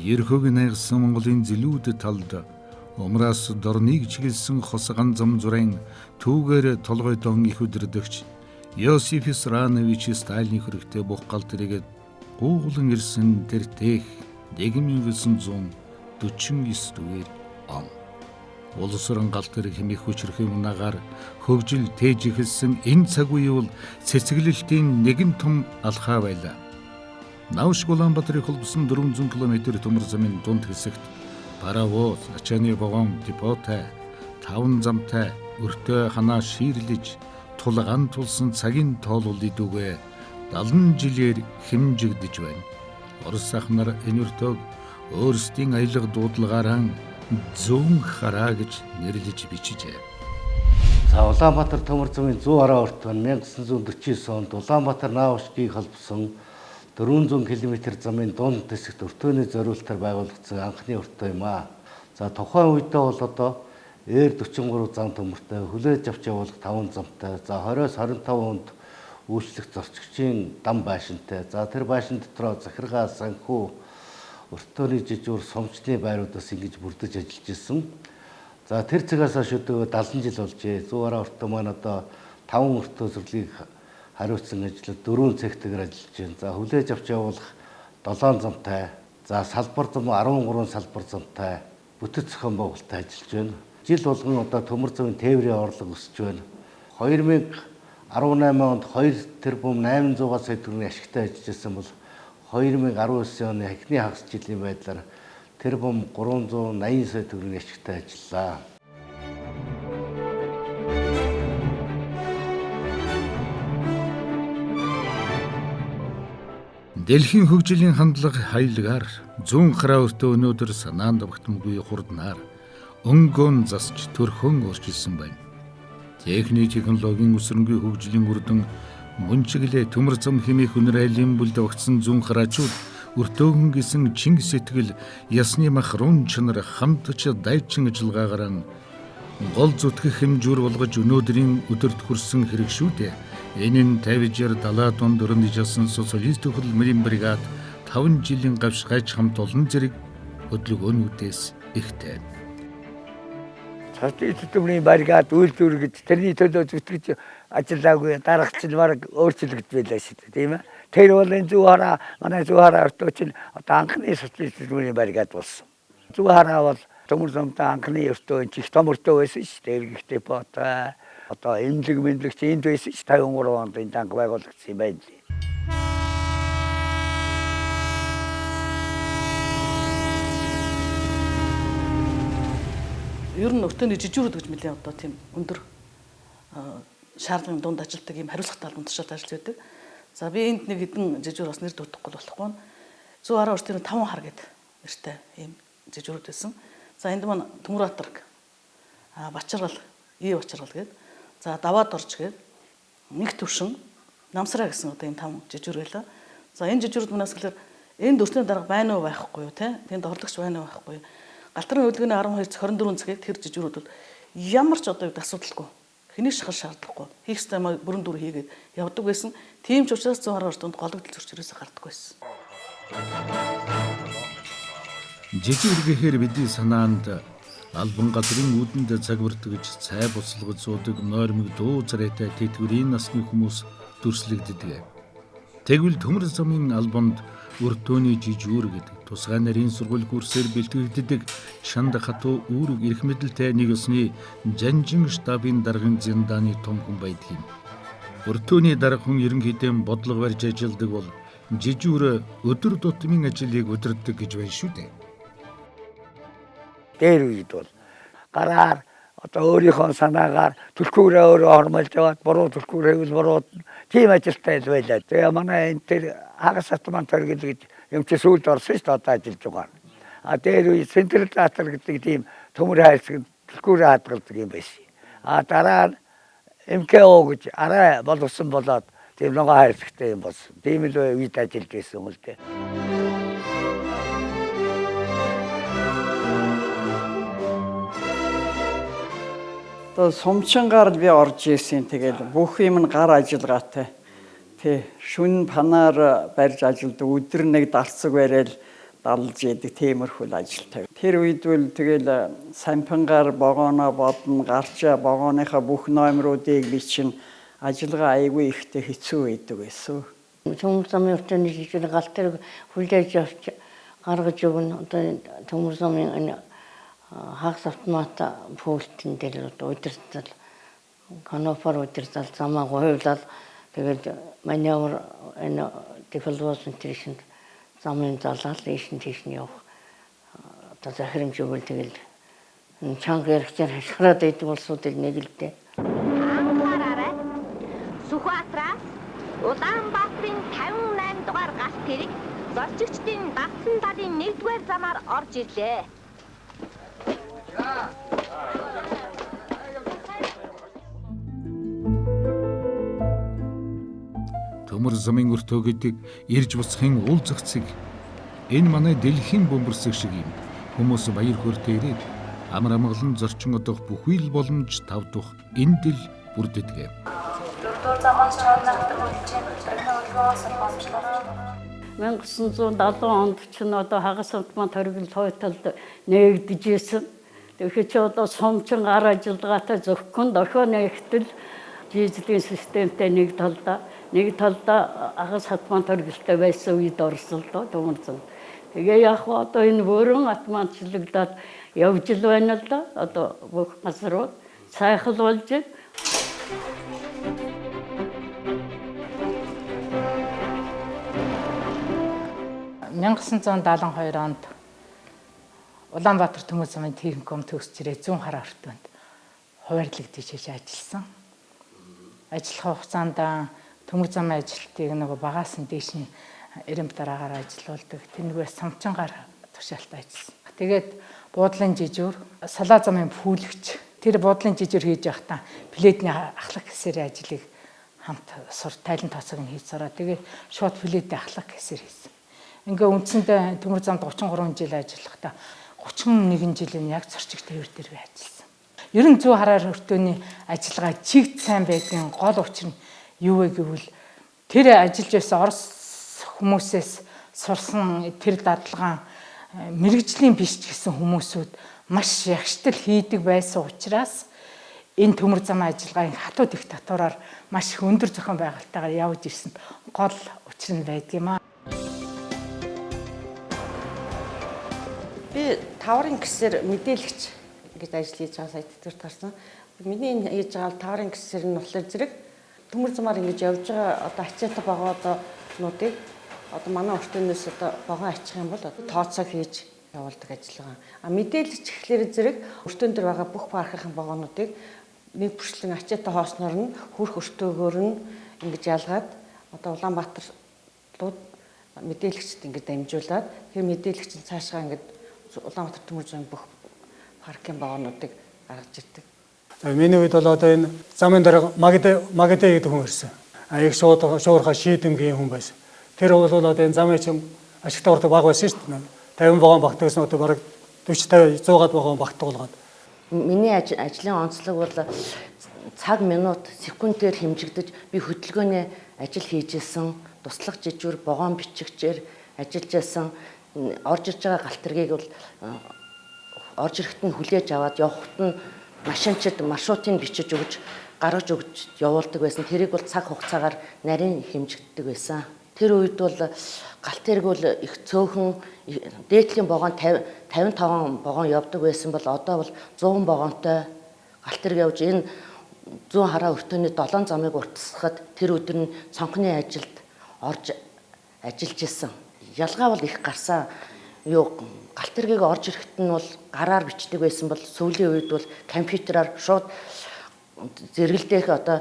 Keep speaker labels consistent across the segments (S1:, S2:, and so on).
S1: Ерхөг найгсан Монголын зэлүүд талд умраас дорныг чиглэсэн хосган зам зурын түүгээр толгой дон их өдөрдөгч Иосиф Виссарионович Сталин хөрөгтэй бух гал тэргээд гууглан ирсэн тэр тех 1949-д он. Улс орон гал тэр хэмээх хүчрхэн унагаар хөгжил тээж ихэлсэн энэ цаг үе бол цэцгэлэлтийн нэгэн том алхаа байлаа. Навш Улаанбаатарыг холбосон 400 км төмөр замын дунд хэсэгт паровоз, ачааны вагон, депотой, таван замтай, өртөө ханаа ширлэж тулгаан тулсан цагийн тоол идүүгээ 70 жилээр хэмжигдэж байна. Орос ахнаар энэ өртөөг өөрсдийн аялга дуудлагаараа зүүн хараа гэж нэрлэж бичжээ.
S2: За Улаанбаатар төмөр замын 100 хараа өртөө нь 1949 онд Улаанбаатар Наавшгийг холбосон 400 км замын дунд хэсэгт өртөөний зориулалтаар байгуулагдсан анхны өртөө юм аа. За тухайн үедээ бол одоо R43 зам төмөртэй, хүлээж авч явуулах 5 замтай, за 20-25 онд үйлчлэх зорчигчийн дам байшинтай. За тэр байшин дотроо захиргаа, санхүү, өртөөний жижүүр, сумчны байруудаас ингэж бүрдэж ажиллаж ирсэн. За тэр цагаас хойш өдөө 70 жил болжээ. 100 хараа өртөө маань одоо 5 өртөө зөвлөгийг хариуцсан ажлууд 4 цэгтгээр ажиллаж байна. За хүлээж авч явуулах 7 замтай, за салбар зам 13 салбар замтай, бүтэц зохион байгуулалттай ажиллаж байна. Жил болгон одоо төмөр замын тээврийн орлого өсөж байна. 2018 онд 2 тэрбум 800 сая төгрөгийн ашигтай ажиллаж байсан бол 2019 оны эхний хагас жилийн байдлаар тэрбум 380 сая төгрөгийн ашигтай ажиллаа.
S1: Дэлхийн хөгжлийн хандлага хаялагаар зүүн хараа өртөө өнөөдөр санаанд багтамгүй хурднаар өнгөөн засч төрхөн өөрчилсөн байна. Техникийн өсрөнгүй хөгжлийн үрдэн мөн чиглэлээ төмөр зам хэмээх өнөр айлын бүлд огцсон зүүн хараачууд өртөөгөн гисэн чинг сэтгэл ясны махрун чанар хамтч дайчин ажиллагаагаар гол зүтгэх хэмжүүр болгож өнөөдрийн өдөрт хүрсэн хэрэг шүү дээ. Энэ нь 50-аар 70 онд өрнөж асан социалист хөдөлмөрийн бригад 5 жилийн гавшгайч хамт олон зэрэг хөдөлгөөнүүдээс ихтэй.
S3: Социалист хөдөлмөрийн бригад үйлдвэрлэж тэрний төлөө зүтгэж ажиллаагүй дарагч нь баг өөрчлөгдөж байлаа шүү дээ, тийм ээ. Тэр бол энэ зүүн хараа манай зүүн хараа өртөө чинь одоо анхны социалист хөдөлмөрийн бригад болсон. Зүүн хараа бол төмөр замтай анхны өртөө чих том өртөө байсан шүү дээ. Эргэх депотой одоо эмнэлэг мэдлэгч энд байсан ш 53 онд энэ данг байгуулагдсан юм байна.
S4: Ер нь өртөөний жижүүрүүд гэж нэлээд одоо тийм өндөр шаардлагын дунд ажилтдаг юм хариуцлагатай албан тушаалд ажиллаж байдаг. За би энд нэг хэдэн жижүүр бас нэр дутахгүй болохгүй. 100 хараа өртөөний 5 хар гэдэг нэртэй ийм жижүүрүүд байсан. За энд маань Төмөрбаатар, Бачаргал, Бачаргал гэдэг. За Даваад орж гээд нэг төвшин намсраа гэсэн одоо энэ 5 жижүүр байлаа. За энэ жижүүрүүд манаас гэхээр энд өртөөний дарга байна уу байхгүй юу те? Тэнд орлогч байна уу байхгүй юу? Галтрын хөдөлгөөний 12-24 цагийг тэр жижүүрүүд бол ямар ч одоо асуудалгүй. Хэнийг шахал шаардлагагүй. Хийх ёстой юм бүрэн дүр хийгээд явдаг байсан. Тийм ч учраас 100 хараа өртөөнд гологдол зөрчрөөсөө гардаггүй байсан.
S1: Жижиг гэхээр бидний санаанд албан газрын үүдэнд цагвартгаж цай буцалгаж суудаг нойрмог дуу царайтай тэтгэврийн насны хүмүүс дүрслэгддэг. Тэгвэл төмөр замын албанд өртөөний жижүүр гэдэг тусгай нарийн сургууль курсээр бэлтгэгддэг чанд хатуу үүрэг эрх мэдэлтэй нэг ёсны жанжин штабын даргын зэндааны том хүн байдаг юм. Өртөөний дарга хүн ерөнхийдөө бодлого барьж ажилладаг бол жижүүр өдөр тутмын ажлыг удирддаг гэж байна шүү дээ.
S3: Дээр үед бол гараар одоо өөрийнхөө санаагаар түлхүүрээ өөрөө хормолж яваад буруу түлхүүр хэвэл бурууд тийм ажилтай байлаа. Тэгээ манай энэ тэр хагас атман төргөл гэж юм чи сүүлд орсон шүү дээ одоо ажиллаж байгаа. А дээр үед централизатор гэдэг тийм төмөр хайлсаг түлхүүрээ хадгалдаг юм байсан. А дараа нь МКО гэж арай боловсон болоод тийм ногоо хайлсагтай юм болсон. Тийм л үед ажиллаж байсан юм л дээ.
S5: Одоо сумчингаар би орж ирсэн. Тэгээд бүх юм нь гар ажиллагаатай. Шүн панаар барьж ажилдаг өдөр нэг дарцаг барайл далж яадаг тиймэрхүү ажилтай. Тэр үед бол тэгэл сампингаар вагоноо бодно, гарчаа вагоныхаа бүх номеруудыг бичнэ. Ажиллагаа аягүй ихтэй хэцүү байдаг байсан.
S6: Төмөр замын өртөөний жижиг гал дээр хүлээж авч гаргаж өгнө. Одоо төмөр замын хагас автомат пультын дээр удирдал канопор удирдал замаа гуйлал тэгээд маневр энэ development замын залал ийш нь явах. Одоо захирамж өгөл тэгэл чанга ярихчаар хашгираад байдаг улсуудыг нэг л дээ.
S7: Анхаараарай. Сүхбаатараас Улаанбаатарын 58 дугаар галт тэрэг зорчигчдын датсан талын 1-р замаар орж ирлээ.
S1: Төмөр замын өртөө гэдэг ирж буцахын уул зохицыг энэ манай дэлхийн бөмбөрсөг шиг юм. Хүмүүс баяр хөөртэй ирээд амар амгалан зорчин одох бүхий л боломж тавдах энэ дэл бүрддэг.
S8: 4-р замаас чанартай үлчээр өргөөс боломжлоо.
S6: 1970 онд ч одоо хагас автомат хоригл тойтолд нээгдэжсэн. Тэгэхээр ч одоо сумчин гар ажиллагаатай зөвхөн дохио нэгтэл жижигхэн системтэй нэг талда хагас автомат хоригтой байсан үед орсолдоо төмөрцөн. Тэгээ яг одоо энэ бүрэн автоматчлагдаад явж л байна л да. Одоо бүх газрууд сайхан болж байна.
S9: 1972 онд Улаанбаатар төмөр замын техникум төгсөж ирээ 100 хараа өртөөнд хуваарлагдаж ажилласан. Ажиллах хугацаанд төмөр замын ажилтныг нөгөө багаас нь дээш нь эрэм дараагаар ажиллаулдаг. Тэрнээс самчингаар тушаалтаа ажилласан. Тэгээд буудлын жижүүр, салаа замын пүүлэгч тэр буудлын жижүүр хийж явахдаа пледний ахлах гэсээр ажлыг хамт тайлан тооцоог нь хийж сураа. Тэгээд шууд пледний ахлах гэсээр хийсэн. Ингээ үндсэндээ төмөр замд 33 жил ажиллахдаа 31 жилийн яг зорчиг тээвэр дээр би ажилласан. Ер нь 100 хараар өртөөний ажиллагаа чигт сайн байдгийн гол учир нь юу вэ гэвэл тэр ажиллаж байсан Орос хүмүүсээс сурсан тэр дадлагаан мэрэгжлийн биш ч гэсэн хүмүүсүүд маш ягштал хийдэг байсан учраас энэ төмөр замын ажиллагааны хатуу диктатураар маш өндөр зохион байгуулалтаагаар явж ирсэн гол учир нь байдгийм аа.
S10: Би таврын гэсээр мэдээлэгч гэж ажил хийж байгаа сая тэтгэврт гарсан. Миний энэ хийж байгаа таврын гэсээр нь болохоор зэрэг төмөр замаар ингэж явж байгаа одоо ачаатай багооднуудыг одоо манай өртөөнөөс одоо богоо ачих юм бол тооцоо хийж явуулдаг ажиллагаа. Мэдээлэгч гэхлээр зэрэг өртөөн дээр байгаа бүх паркын багоонуудыг нэг бүрчлэн ачаатай хоосноор нь хүрх өртөөгөөр нь ингэж ялгаад одоо Улаанбаатар руу мэдээлэгчд ингэж дамжуулаад тэр мэдээлэгч нь цаашгаа ингэж Улаанбаатар төмөр замын бүх паркын багоонуудыг гаргаж ирдэг.
S11: Миний үед бол одоо энэ замын дараа Магадэ гэдэг хүн ирсэн. Их шуурхаа шийдэмгийн хүн байсан. Тэр бол одоо энэ замын чим ашигтай урт баг байсан шүү дээ. 50 вагон багтагсан одоо бараг 40 50 100-аад вагон багтуулгаад.
S10: Миний ажлын онцлог бол цаг минут секундээр хэмжигдэж би хөдөлгөөний ажил хийж исэн, туслах жижүүр вагон бичигчээр ажиллаж исэн. Орж ирж байгаа галт тэргийг бол орж ирэхэд нь хүлээж аваад явахт нь машинчид маршрутыг бичиж өгч гаргаж өгч явуулдаг байсан. Тэрийг бол цаг хугацаагаар нарийн хэмжигддэг байсан. Тэр үед бол галт тэрэг бол их цөөхөн дээдлийн вагон 55 вагон явдаг байсан бол одоо бол 100 вагонтой галт тэрэг явж энэ 100 хараа өртөөний 7 замыг уртасгахад тэр өдөр нь цонхны ажилд орж ажиллаж исэн. Ялгаа бол их гарсан. Галт тэргийг орж ирэхэд нь бол гараар бичдэг байсан бол сүүлийн үед бол компьютераар шууд зэрэгэлдэх одоо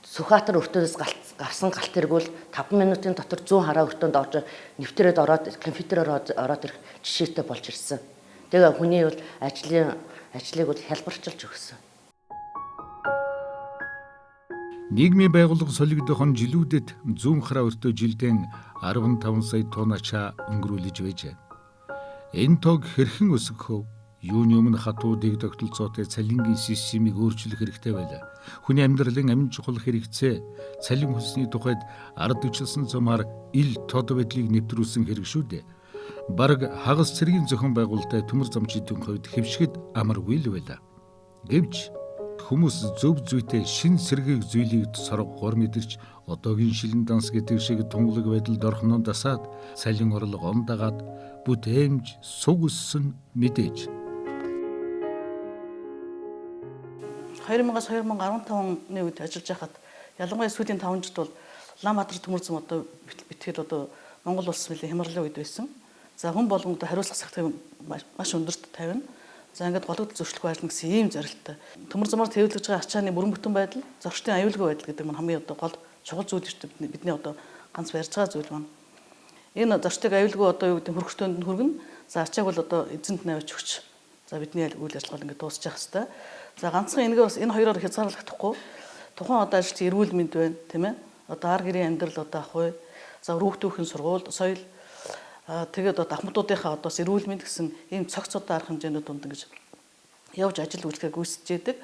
S10: Сүхбаатар өртөөнөөс гарсан галт тэрэг бол 5 минутын дотор 100 хараа өртөөнд орж нэвтрээд ороод компьютероор ороод ирэх жишээтэй болж ирсэн. Тэгээ хүний бол ажлыг бол хялбарчилж өгсөн.
S1: Нийгмийн байгууллага солигдохын жилүүдэд 100 хараа өртөө жилдээ 15 сая тонначаа өнгөрүүлж байжээ. Энэ тог хэрхэн өсгөхөв? Юуны өмнө хатуудыг тогтолцоотой цалингийн системийг өөрчлөх хэрэгтэй байлаа. Хүний амьдралын амин чухал хэрэгцээ цалин хүсний тухайд ардчилсан замаар ил тод байдлыг нэвтрүүлсэн хэрэг шүү дээ. Бараг хагас цэргийн зохион байгуулалттай төмөр замчидын хувьд хэвшгэд амаргүй л байлаа. Гэвч хүмүүс зөв зүйтэй шин сэргийг зүйлийг соргохоор мэдэрч одоогийн шилэн данс гэдэг шиг тунгалаг байдалд орхоноо дасаад салин орлого ондагаад бүтээмж суг өссөн мэдээж.
S4: 2000-2015 оны үед ажиллаж байхад ялангуяа сүүлийн 5 жилд бол Улаанбаатар төмөр зам одоо битгэл одоо Монгол улс билээ хямралын үед байсан. За хүн болгонд хариуцлах сахтыг маш өндөрт тавина. За ингээд голөгдөл зөвшлөх байлна гэсэн ийм зорилттой. Төмөр замаар төвлөж байгаа ачааны бүрэн бүтэн байдал, зочдын аюулгүй байдал гэдэг нь хамгийн одоо гол чухал зүйл шүү дээ. Бидний одоо ганц барьж байгаа зүйл маань. Энэ зочдыг аюулгүй одоо юу гэдэг хөргөчтөнд нь хүргэн. За ачааг бол одоо эзэнт навж өгч. За бидний үйл ажиллагаа ингээд дуусчих хэвээр. За ганцхан энэгээр бас энэ хоёроор хязгаарлагдахгүй. Тухайн одоо ажилч эрүүл мэнд байна, тийм ээ. Одоо ар гэрийн амьдрал одоо ах бай. За хүүхдүүхэн сургууль, соёл тэгээд одоо ахмадуудынхаа одоо эрүүл мэнд гэсэн ийм цогц одоо арга хэмжээний дунд ингэж явж ажил үйлчлэгээ гүйцэтгэж яадаг.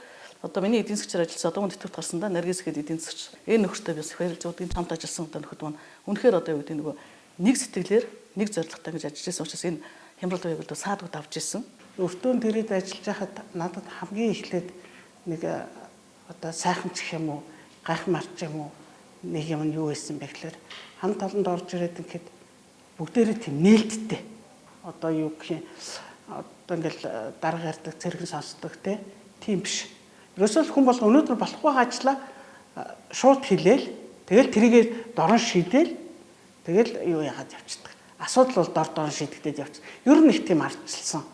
S4: Одоо миний эдийн засгчаар ажилласан одоо тэтгэврт гарсандаа Наргиз гээд эдийн засгч энэ нөхөртэй бас харилцаудын хамт ажилласан одоо нөхөд маань үнэхээр одоо юу гэдэг нөгөө нэг сэтгэлээр нэг зорилготой гэж ажиллаж байсан учраас энэ хямрал байг одоо саадгууд авч ирсэн.
S12: Өртөөн дээрээ ажиллаж байхад надад хамгийн эхлээд нэг одоо сайхан ч юм уу гайхмарч юм уу нэг юм нь юу байсан бэ гэхээр хамт олонд орж ирээд ингээд бүгдээрээ тийм нээлттэй одоо юу гэх юм одоо ингээл дарга ярьдаг цэргэн сонсдог тийм биш. Ерөөсөө хүн бол өнөөдөр болох байгаа ажлаа шууд хэлээл тэгэл тэрийгээ дорн шийдээл тэгэл юу яагаад явчихдаг. Асуудал бол дорн шийдэгдээд явчих. Ер нь их тийм ардчилсан.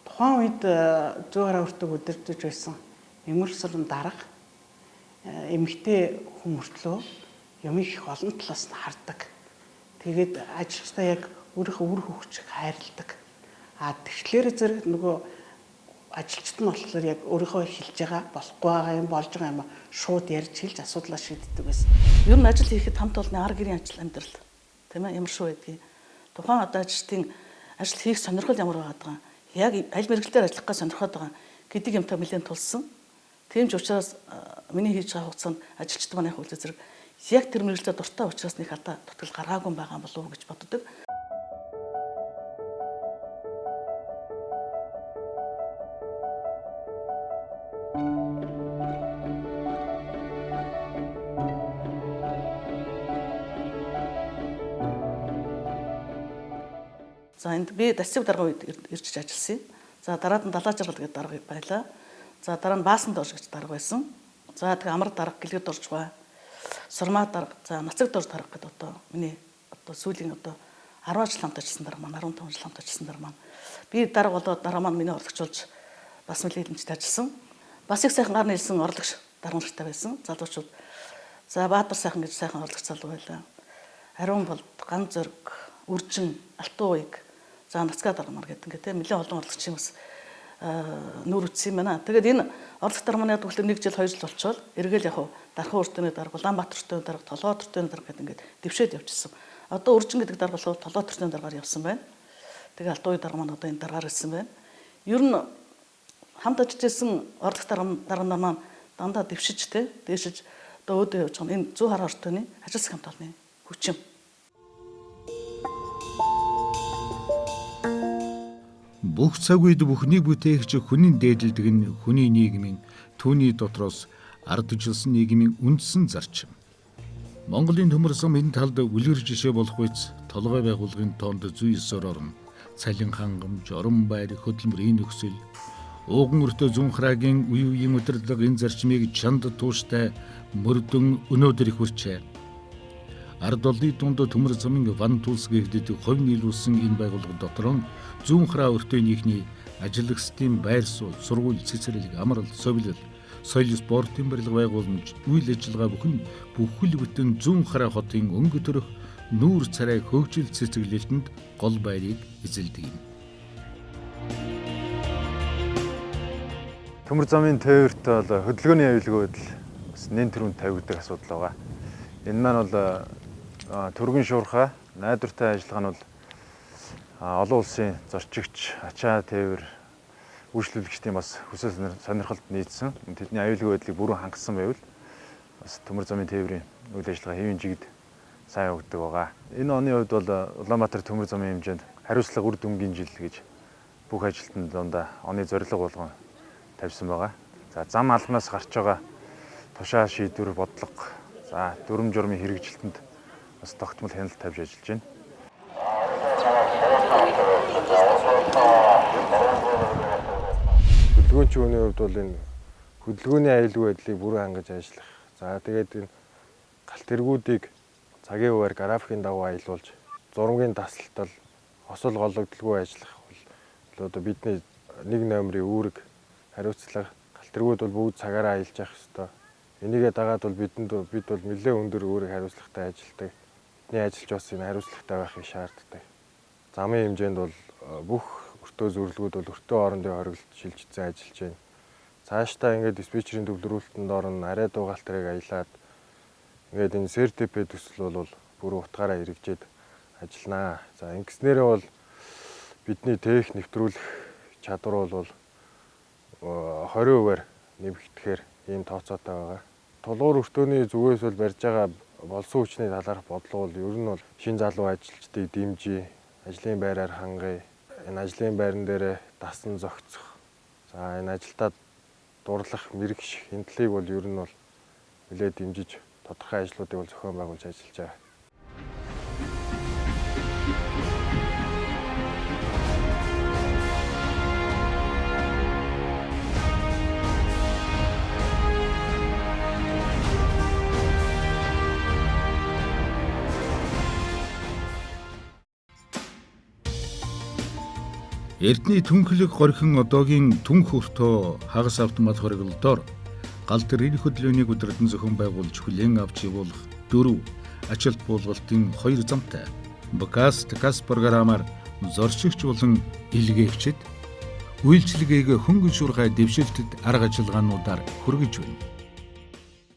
S12: Тухайн үед зөө хараа өртөг өдөрдөж байсан эмгэрсэрэн дарга эмэгтэй хүн мөртлөө юм их олон талаас нь хардаг. Тэгээд ажилчдаа яг өөрийнхөө үр хөвгчийг хайрладаг. Тэгэхээр зэрэг нөгөө ажилчид нь болохоор яг өөрийнхөө хэлж байгаа болохгүй байгаа юм болж байгаа юм шууд ярьж хэлж асуудлаа шийддэг байсан.
S4: Ер нь ажил хийхэд хамт олонны ар гэрийн ажил амьдрал тийм ээ ямар шүү байдгийг. Тухайн одоо ажилчдын ажил хийх сонирхол ямар байгаа яг аль мэрэгчлэр ажиллах гэж сонирхоод байгаа гэдэг юмтай нэлээд тулсан. Тийм ч учраас миний хийж байгаа хугацаанд ажилчид маань яг үйл зэрэг яг тэр мэрэгчлээ дуртай учраас нэг хата тутал гаргаагүй байгаа болов уу гэж боддог. За энд би дасцыг дарга үед ирж ажилласан юм. За дараад нь далаа жаргал гэдэг дарга байлаа. За дараа нь баасан дорж гэж дарга байсан. За тэгээ амар дарга гэлгэд дорж бай. Сурмаа дарга, за нацаг дорж дарга гэдэг одоо миний одоо сүүлийн одоо 10 жил хамт ажилласан дарга маань 15 жил хамт ажилласан дарга маань. Би дарга болоод дараа маань миний орлогч болж бас нэлээд хэмжээтэй ажилласан. Бас их сайхан гар нэлсэн орлогч дарга нартай байсан. Залуучууд. За Баатар сайхан гэж сайхан орлогч залуу байлаа. Ариун болд, ган зөрг, үржин, алтан уйг. За нацгаа дарга нар гэдэг ингээд тийм нэлээд олон орлогч юм бас нүүр үтсэн юм байна. Тэгээд энэ орлогч дарга маань яг тэгвэл 1 жил 2 жил болчихвол эргээл яг Дархан өртөөний дарга, Улаанбаатар өртөөний дарга, Толгой өртөөний дарга гэдэг ингээд дэвшээд явчихсан. Одоо үржин гэдэг дарга бол Толгой өртөөний даргаар явсан байна. Тэгээ алтан уйг дарга маань одоо энэ даргаар ирсэн байна. Ер нь хамт ажиллаж байсан орлогч дарга нар маань дандаа дэвшиж дээшиж одоо өөдөө явж байгаа энэ 100 хараа өртөөний ажилс хамт олонны хүчин.
S1: Бүх цаг үед бүхнийг бүтээгч хүний дээдлдэг нь хүний нийгмийн түүний дотроос арджилсан нийгмийн үндсэн зарчим. Монголын төмөр зам энэ талд үлгэр жишээ болох үс толгой байгууллагын тоонд зүй ёсоор орно. Цалин хангамж, орон байр, хөдөлмөрийн нөхцөл, ууган өртөө зүүн хараагийн үе үеийн удирдлага энэ зарчмыг чанд тууштай мөрдөн өнөөдөр их хүрчээ. Ард олны дунд төмөр замын Ван Тулс гэгдэд хувь нийлүүлсэн энэ байгууллага дотор нь зүүн хараа өртөөнийхний ажиллагчдын байр суурь, сургууль, цэцэрлэг, амрал, совилал, соёл спортын барилга байгууламж, үйл ажиллагаа бүхэл бүтэн зүүн хараа хотын өнгө төрөх нүүр царай хөгжил цэцэглэлтэнд гол байрыг эзэлдэг юм.
S13: Төмөр замын тээвэрт бол хөдөлгөөний аюулгүй байдал бас нэн төрөнд тавигддаг асуудал байгаа. Энэ маань бол түргэн шуурхай найдвартай ажиллагаа нь бол олон улсын зорчигч, ачаа тээвэр үйлчлүүлэгчдийн бас хүсэл сонирхолд нийцсэн. Тэдний аюулгүй байдлыг бүрэн хангасан байвал бас төмөр замын тээврийн үйл ажиллагаа хэвийн жигд сайн явагддаг байгаа. Энэ оны үед бол Улаанбаатар төмөр замын хэмжээнд хариуцлага үр дүнгийн жил гэж бүх ажилтнууд дундаа оны зорилго болгон тавьсан байгаа. За зам албанаас гарч байгаа тушаа шийдвэр бодлого, за дүрм журмын хэрэгжилтэнд бас тогтмол хяналт тавьж ажиллаж байна. Хөдөлгөөнчийн үеийн хувьд бол энэ хөдөлгөөний аюулгүй байдлыг бүрэн хангаж ажиллах. За тэгээд энэ галт тэргүүдийг цагийн хуваар графикийн дагуу аялуулж, зургийн тасалтал, осол гологдолгүй ажиллах бол одоо бидний 1 номерын үүрэг хариуцлага галт тэргүүд бол бүгд цагаараа аялж явах ёстой. Энийгээ дагаад бол бид бол нэлээд өндөр үүрэг хариуцлагатай ажилдаг. Бидний ажилч бас энэ хариуцлагатай байхыг шаарддаг. Замын хэмжээнд бол бүх өртөө зөвлөгөөд бол өртөө хоорондын хоригдолд шилжчихсэн ажиллаж байна. Цаашдаа ингээд диспетчерийн төвлөрүүлэлтэнд орно, арай дуу галт тэрэг аялаад ингээд энэ СРТП төсөл бол бүр утгаараа хэрэгжээд ажилланаа. За ингэснээрээ бол бидний тех нэвтрүүлэх чадвар бол 20%-аар нэмэгдэхээр ийм тооцоотой байгаа. Тулгуур өртөөний зүгээс бол барьж байгаа болсон хүчний талаарх бодлого бол ер нь бол шин залуу ажилчдыг дэмжиж, ажлын байраар хангая. Энэ ажлын байран дээр дасан зохицох. За энэ ажилдаа дурлах, мэрэгших энэ талыг бол ер нь бол нэлээд дэмжиж тодорхой ажлуудыг бол зохион байгуулж ажиллаж байгаа.
S1: Эрдний түнхлэг горхин одоогийн түнх өртөө хагас автомат хориглолтоор гал тэргийн хөдөлгөөнийг өдөртөн зохион байгуулж хүлээн авч явуулах 4 ажилт буулгалтын 2 замтай Бакаст програмаар зорчигч болон илгээгчид үйлчилгээг хөнгөн шуурхай дэвшилтэд арга ажиллагаануудаар хүргэж байна.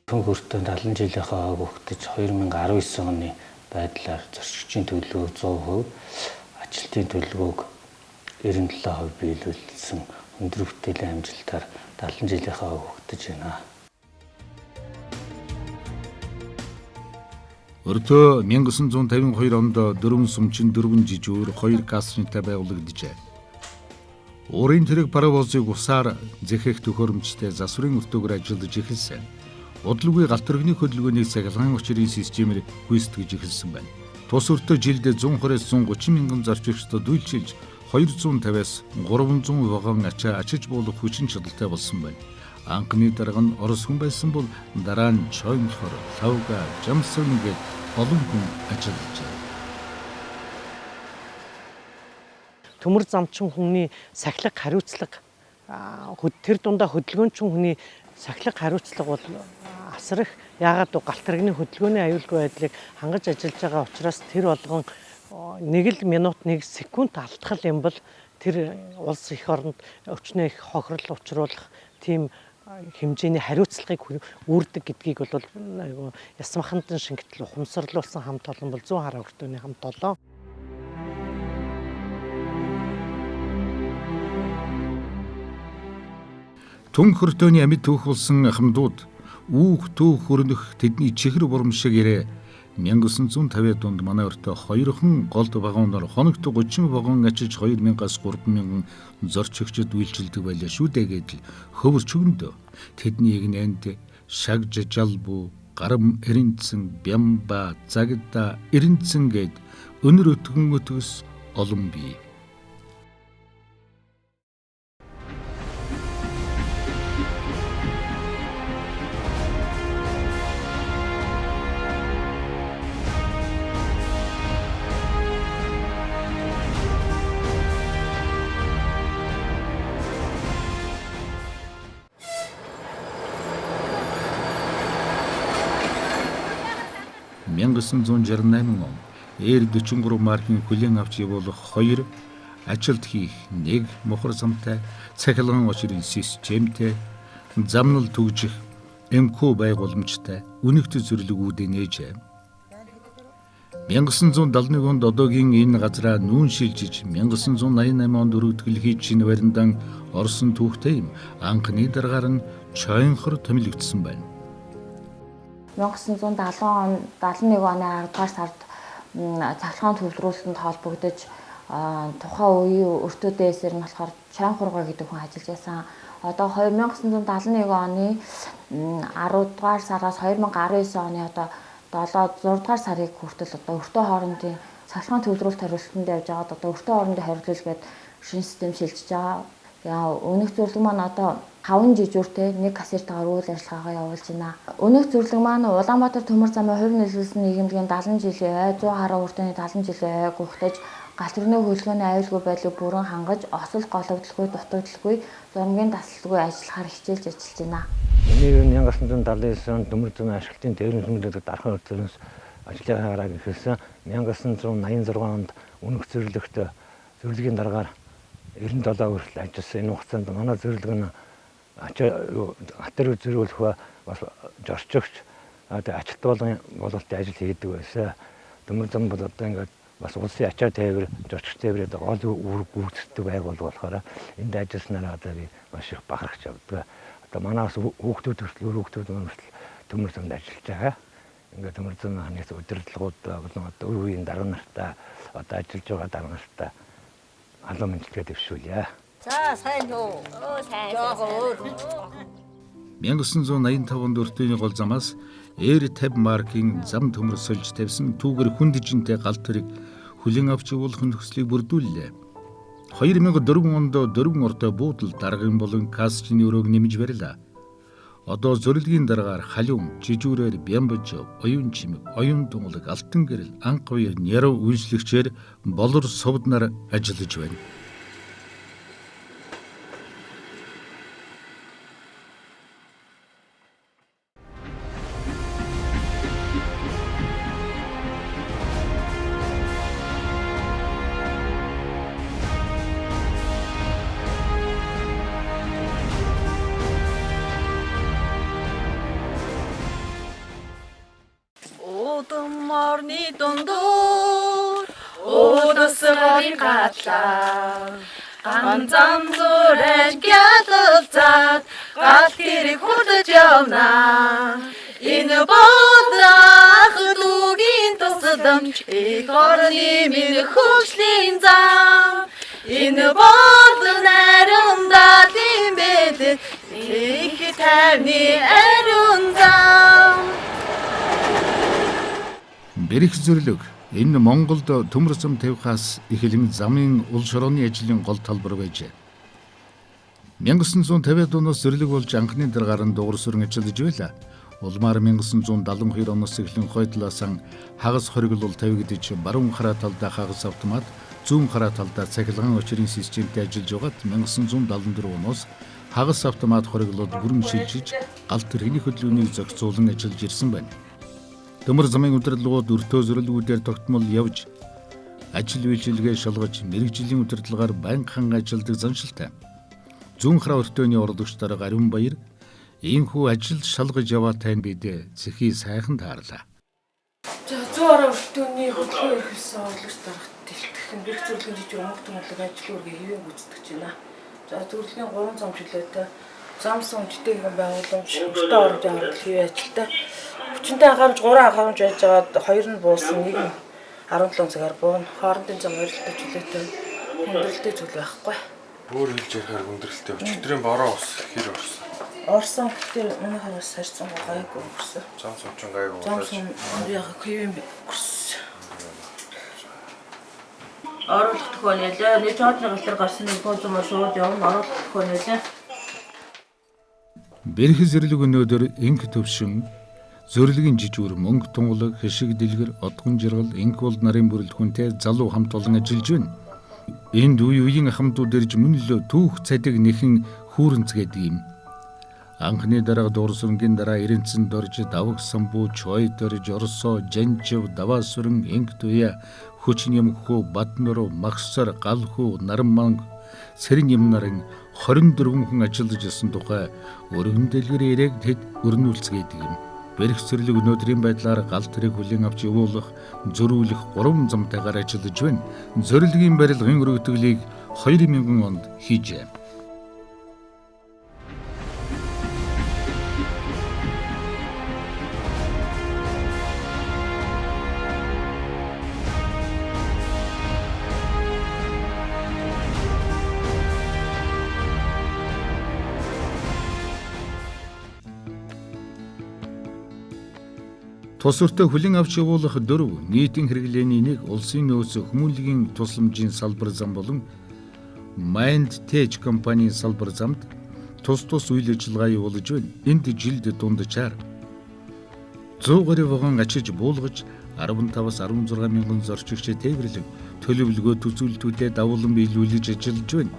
S2: Түнх өртөө 70 жилийнхаа хөгтөж 2019 оны байдлаар зорчигчийн төлөвлөгөө 100%, ажилтны төлөвлөгөөг 97% биелүүлсэн өндөр бүтээлийн амжилтаар 70 жилийнхаа хөгтөж байна.
S1: Өртөө 1952 онд 4 сүмчин 4 жижүүр 2 гасчтай байгуулагджээ. Уурын тэрэг паровозыг усаар зэхэх төхөөрөмжтэй засварын өртөөгөр ажиллаж эхэлсэн. Удалгүй галт тэрэгний хөдөлгөөнийг цахилгаан учрын системээр гүйцэтгэж эхэлсэн байна. Тус өртөө жилд 120-с 130 мянган зорчигчдод үйлчилж 250-аас 300 вагон ачиж буулах хүчин чадалтай болсон байна. Анхны дарга нь Орос хүн байсан бол дараа нь Чойнхор, Лавга, Жамсан гээд олон хүн ажиллаж байна.
S14: Төмөр замчин хүний сахилга хариуцлага тэр дундаа хөдөлгөөнчин хүний сахилга хариуцлага бол асрах. Яагаад галт тэрэгний хөдөлгөөний аюулгүй байдлыг хангаж ажиллаж байгаа учраас тэр болгон 1 минут 1 секунд алдтал юм бол тэр улс их оронд өчнөө их хохирол учруулах тийм хэмжээний хариуцлагыг үүрдэг гэдгийг бол ясмахандан шингэтэл ухамсарлуулсан хамт олон бол 100 хараа өртөөний хамт олон.
S1: Түнх өртөөний амьд түүх болсон ахмадууд үүх түүх хөрнөх тэдний чихэр бурам шиг ирээ 1950-ад онд манай өртөө 2хан голд вагоноор хоногт 30 вагон ачиж 2000-аас 3000 зорчигчд үйлчилдэг байлаа шүү дээ гэдэл хөвөрч өгөндөө. Тэдний игнэнд шаг жажалбу, гарам эринцэн, бямба, загда, эринцэн гэд өнөр өтгөн өтгөс олон бий. (1968 он R43 маркийн хүлээн авч явуулах 2 ажилт хийх 1 мохор замтай цахилгаан учрын системтэй замнал түгжих МК байгууламжтай үнэгт зөвлөгүүдээ нээжээ. 1971 онд одоогийн энэ газраа нүүн шилжиж 1988 онд өргөдгөл хийж шинэ баримтан орсон түүхтэй юм анхны даргаар нь Чойнхор томилогдсон байна.
S15: 1971 оны 10 дугаар сард цахилгаан төвлөрүүлэлтэнд холбогдож тухайн үеийн өртөөдөөсөр нь болохоор Чанхурга гэдэг хүн ажиллаж байсан. Одоо 1971 оны 10 дугаар сараас 2019 оны одоо 6 дугаар сарын хүртэл одоо өртөө хоорондын цахилгаан төвлөрүүлэлт хариуцлаганд явж байгаа. Одоо өртөө хоорондын хариуцлал гэдэг шинэ систем шилжиж байгаа. Яа өнөх зөвлөг маань одоо 5 жижүүртэй нэг кассетаар үйл ажиллагаагаа явуулж байна. Өнөх зөвлөг маань Улаанбаатар төмөр замын хувь нөлөөлсөн нийгэмлэгийн 70 жилийн 100 хараа өртөөний 70 жилийн гүгтэж галт тэрний хөлгөөний аюулгүй байдлыг бүрэн хангаж осол головдлгүй дутагдaltaгүй зургийн тасалгүй ажиллахаар хичээлж ажиллаж байна.
S16: Энийг 1979 онд төмөр замын ашиглалтын дээрэн хэмжээдэг дархан өртөөс ажлын хараа гэхээсэн 1986 онд өнөх зөвлөгийн дараагаар 97 хүртэл ажилласан. Энэ хугацаанд манай зөвлөг нь атар үзүүлэх бас зорчигч ажилт болгонтой ажил хийдэг байсан. Төмөр зам бол одоо ингээд бас улсын ачаар тээвэр зорчигч тээврээд гол үүрэг гүйцэтгэдэг байгуул болохоор энд ажилласнараа одоо би маш их бахархаж явдаг. Одоо манаас хүүхдүүд хүртэл төмөр замд ажиллаж байгаа. Ингээд төмөр замын удирдлагууд одоо үеийн дарга нартаа одоо ажиллаж байгаа дарга нартаа алуу мэдлэгээ дэвшүүлье.
S7: За сайн юу? Сайн.
S1: 1985 онд өртөөний гол замаас Air 50 маркийн зам төмөр сольж тавьсан түүгэр хүндижинтэй галт тэрэг хүлээн авч явуулахын төслийг бүрдүүллээ. 2004 онд дөрвөн ортой буудал даргын болон касчны өрөөг нэмж барилаа. Одоо зөвлөгийн дараагаар халиун, жижүүрээр бямбаж, оюун чимэг, оюун тунгалаг, алтан гэрэл, анх хоёр няруу үйлчлэгчээр болор совднаар ажиллаж байна.
S17: Морны дундуур удасгарын гатлаа ганцхан зураж гядалцаад гал тэрэг хурдж явна энэ бодлах дүүгийн тусдамж их орны минь хөвшлийн зам энэ бодол найрамдаа димбэд их тайвны ариун зам.
S1: Бэрх зөвлөг энэ Монголд төмөр зам тавихаас эхлэн замын уул шорооны ажлын гол талбар байжээ. 1950-аад оноос зөвлөг болж анхны дараагаар нь дуурсурн ажиллаж байлаа. Улмаар 1972 оноос эхлэн хойдлаасан хагас хориглол тавигдж баруун хараа талдаа хагас автомат, зүүн хараа талдаа цахилгаан очрын системтэй ажиллаж байгаад 1974 оноос хагас автомат хориглолд бүрэн шилжиж галт тэрэгний хөдөлгөөнийг зохицуулан ажиллаж ирсэн байна. Төмөр замын удирдлагууд өртөө зөвлөгүүдээр тогтмол явж ажил үйлчилгээ шалгаж мэрэгжлийн удирдлагаар байнгын ажилладаг заншилтай. Зүүн хараа өртөөний урлагч дарга Ариун Баяр ийхүү ажил шалгаж яваа тань бид зэхий сайхан таарлаа.
S18: За 100 хараа өртөөний хөдөлгөөн эрхэлсэн урлагч даргад дэлтгэх нь бэрх зөвлөгийн жижиг өмг томлог ажил үргээ хэвэн гүйцэтгэж байна. За зөвлөгийн 3 зам чөлөөтэй замсан үндэтэйгэн байгууламж өртөө орж авах хэвэн ажилтай. Хүчинтэй анхаарамж 3 анхаарамж байж байгаа 2 нь буусан, 1 нь 17 цагаар бууна. Хоорондын зам ойролцоо чөлөөтэй хүндрэлтэй зүйл байхгүй.
S19: Өөр хэлж ярихаар хүндрэлтэй өчигдрийн бороо ус хэр орсон.
S18: Орсон гэхдээ манай хараас харьцан гайгүй өнгөрсөн.
S19: Зам сумчин гайгүй.
S18: Зам сум яг хэвэн өнгөрсөн. Оруулах төхөө нэлээ. Нэг чодны галдар гарсан нэг бозом шууд явна. Оруулах төхөө нэлээ.
S1: Бэрх зэрлэг өнөөдөр инх төвшин зөвлөгийн жижүүр мөнгө тунгалаг хэшиг дэлгэр одгон жиргал инх бол нарын бүрэлдэхүүнтэй залуу хамт олон ажиллаж байна. Энд үеийн хамтууд ирж мөнлөө түүх цадиг нэхэн хүүрэнцгээд юм. Анхны дарга дуурсрынгийн дараа ирэнцэн дорж давг самбуу чой дорж орсоо жанжив даваасрын инх туя хүчин юмхүү баднороо магсар галхуу нарамман сэрэн юмнарын 24 хүн ажиллаж исэн тухай өргөн дэлгэр ирэг тэд өрнүүлцгээд юм. Бэрх зэрлэг өнөөдрийн байдлаар галт тэрэг хүлээн авч явуулах, зөрүүлэх 3 замтайгаар ажиллаж байна. Зорилгын барилгын өргөтгөлийг 2000 онд хийжээ. Тус өртөө хүлэн авч явуулах 4 нийтийн хэрэглээний нэг улсын нөөц хүмүүнлэгийн тусламжийн салбар зам болон Mind Tech компанийн салбар замд тус үйл ажиллагаа явуулж байна. Энд жилд дунджаар 100 гаруй вагон ачиж буулгаж 15-аас 16 мянган зорчигч тээвэрлэн төлөвлөгөө төсөөлтүүдэд давуулан биелүүлж ажиллаж байна.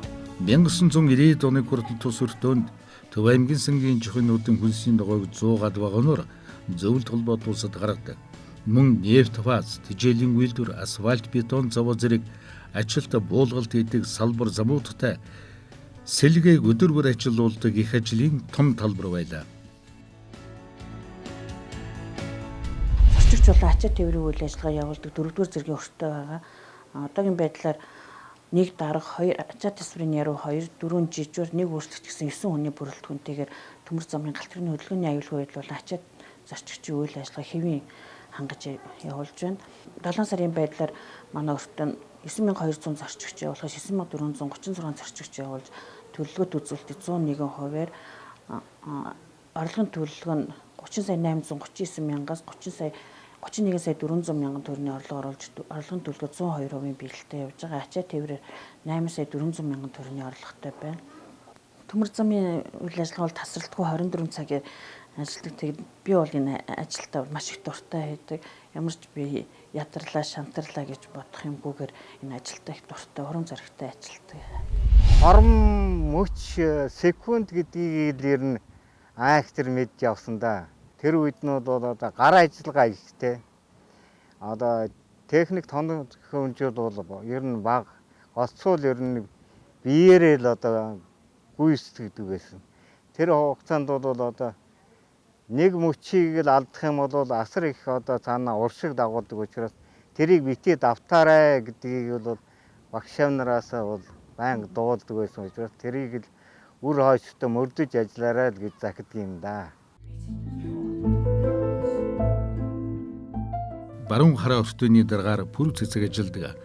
S1: 1990-ад оны хүртэл тус өртөөнд Төв аймгийн сангийн жихнүүдийн хүнсийн догоог 100 гад вагоноор зөвлөлт холбоотуулсад гаргадаг. Мөн нефть фаз, тэжээлийн үйлдвэр, асфальт, бетон завод зэрэг ажилд буулгалт хийдэг салбар замуудтай сэлгээг өдөр бүр ажиллуулдаг их ажлын том талбар байлаа.
S20: Зорчигч болон ачаа тээврийн үйл ажиллагаа явуулдаг 4-р зэргийн өртөө байгаа. Одоогийн байдлаар нэг дарга 2 ачаа тасврын яруу 2 4 жижүүр нэг өөрчлөлт гэсэн 9 хүний бүрэлдэхүүнтэйгээр төмөр замын галтрын хөдөлгөөний аюулгүй байдал бол ачаа зорчигчийн үйл ажиллагаа хэвийн хангаж явуулж байна. 7 сарын байдлаар манай өртөнд 9200 зорчигч явуулахаас 9436 зорчигч явуулж төлөвлөгөөт үзүүлэлтийн 101%-аар орлогын төлөвлөгөө нь 30 сая 839 мянгаас 31 сая 400 мянган төгрөгийн орлого оруулж орлогын төлөвлөгөө 102% биелэлтэй явж байгаа. Ачаа тээврээр 8 сая 400 мянган төгрөгийн орлоготой байна. Төмөр замын үйл ажиллагаа бол тасралтгүй 24 цагийн ажилтдаг. Тэгээд би бол энэ ажилдаа маш их дуртай байдаг. Ямар ч би ядарлаа, шантарлаа гэж бодох юмгүйгээр энэ ажилдаа их дуртай, урам зоригтой ажилтдаг.
S21: Орон мөч секунд гэдгийг ер нь айхтар мэдж явсан да. Тэр үед нь бол одоо гар ажиллагаа ихтэй. Одоо техник тоног хэмжээд бол ер нь бага. Гоцсуул ер нь биеэрээ л одоо гүйцэтгэдэг байсан. Тэр хугацаанд бол одоо нэг мөчийг л алдах юм бол асар их одоо цаана уршиг дагуулдаг учраас тэрийг битээ давтаарай гэдгийг бол багшаа нараас бол байнга дуулдаг байсан учраас тэрийг л үр хойчтой мөрдөж ажиллаарай л гэж захидаг юм да.
S1: Баруун хараа өртөөний дараагаар пүр цэцэг ажилдаг.